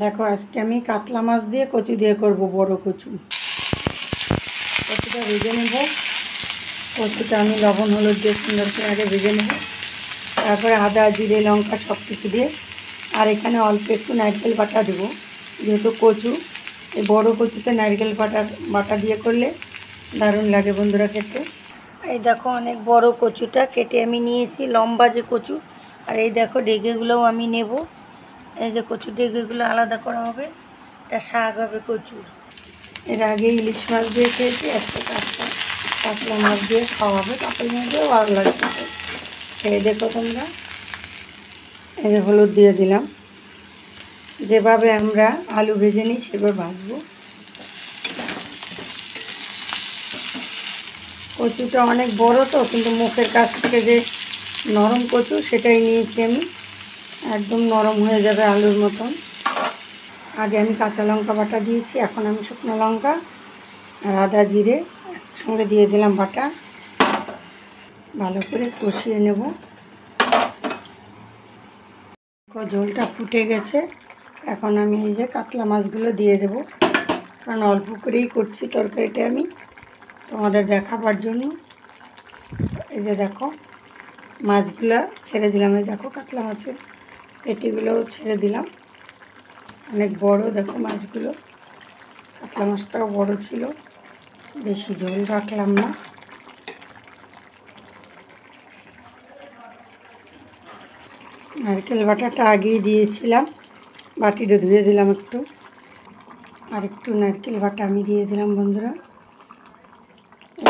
দেখো আজকে আমি কাতলা মাছ দিয়ে কচু দিয়ে করব, বড় কচু। কচুটা ভেজে নেব। কচুটা আমি লবণ হলুদ দিয়ে সুন্দর করে আগে ভেজে নেব, তারপরে আদা জিরে লঙ্কা সব কিছু দিয়ে, আর এখানে অল্প একটু নারকেল বাটা দেবো, যেহেতু কচু। এই বড় কচুতে নারকেল বাটা দিয়ে করলে দারুণ লাগে বন্ধুরা খেতে। এই দেখো অনেক বড় কচুটা কেটে আমি নিয়েছি, লম্বা যে কচু। আর এই দেখো ডেগেগুলোও আমি নেব। এই যে কচু ডেগেগুলো আলাদা করা হবে, এটা শাক হবে কচুর। এর আগে ইলিশ মাছ দিয়ে খেয়েছি, একটা কাতলা মাছ দিয়ে খাওয়া হবে, কাতলা মাছ দিয়েও ভালো লাগবে। খেয়ে দেখো তোমরা। এই যে হলুদ দিয়ে দিলাম, যেভাবে আমরা আলু ভেজে নিই সেভাবে ভাজবো। কচুটা অনেক বড় তো, কিন্তু মুখের কাছ থেকে যে নরম কচু সেটাই নিয়েছি আমি, একদম নরম হয়ে যাবে আলুর মতন। আগে আমি কাঁচা লঙ্কা বাটা দিয়েছি, এখন আমি শুকনো লঙ্কা আর আদা জিরে একসঙ্গে দিয়ে দিলাম বাটা। ভালো করে কষিয়ে নেব। ঝোলটা ফুটে গেছে, এখন আমি এই যে কাতলা মাছগুলো দিয়ে দেব, কারণ অল্প করেই করছি তরকারিটা আমি তোমাদের দেখাবার জন্য। এই যে দেখো মাছগুলো ছেড়ে দিলাম, এই দেখো কাতলা মাছের পেটিগুলোও ছেড়ে দিলাম। অনেক বড় দেখো মাছগুলো, কাতলা মাছটাও বড় ছিল, বেশি ঝোল রাখলাম না। নারকেল বাটাটা আগেই দিয়েছিলাম, বাটিটা ধুয়ে দিলাম একটু, আর একটু নারকেল বাটা আমি দিয়ে দিলাম বন্ধুরা।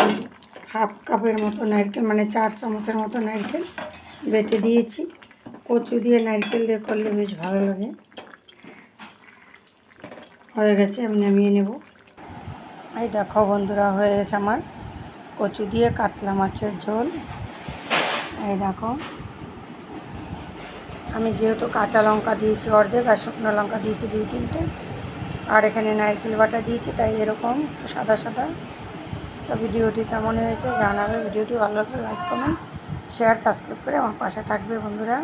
এই হাফ কাপের মতো নারকেল, মানে 4 চামচের মতো নারকেল বেটে দিয়েছি। কচু দিয়ে নারকেল দিয়ে করলে বেশ ভালো লাগে। হয়ে গেছে, আমি নামিয়ে নেব। এই দেখো বন্ধুরা, হয়ে গেছে আমার কচু দিয়ে কাতলা মাছের ঝোল। এই দেখো, আমি যেহেতু কাঁচা লঙ্কা দিয়েছি অর্ধেক আর শুকনো লঙ্কা দিয়েছি 2-3টে, আর এখানে নারকেল বাটা দিয়েছি, তাই এরকম সাদা সাদা। তো ভিডিওটি কেমন হয়েছে জানাবে। ভিডিওটি ভালো লাগলে লাইক কমেন্ট শেয়ার সাবস্ক্রাইব করে আমার পাশে থাকবে বন্ধুরা।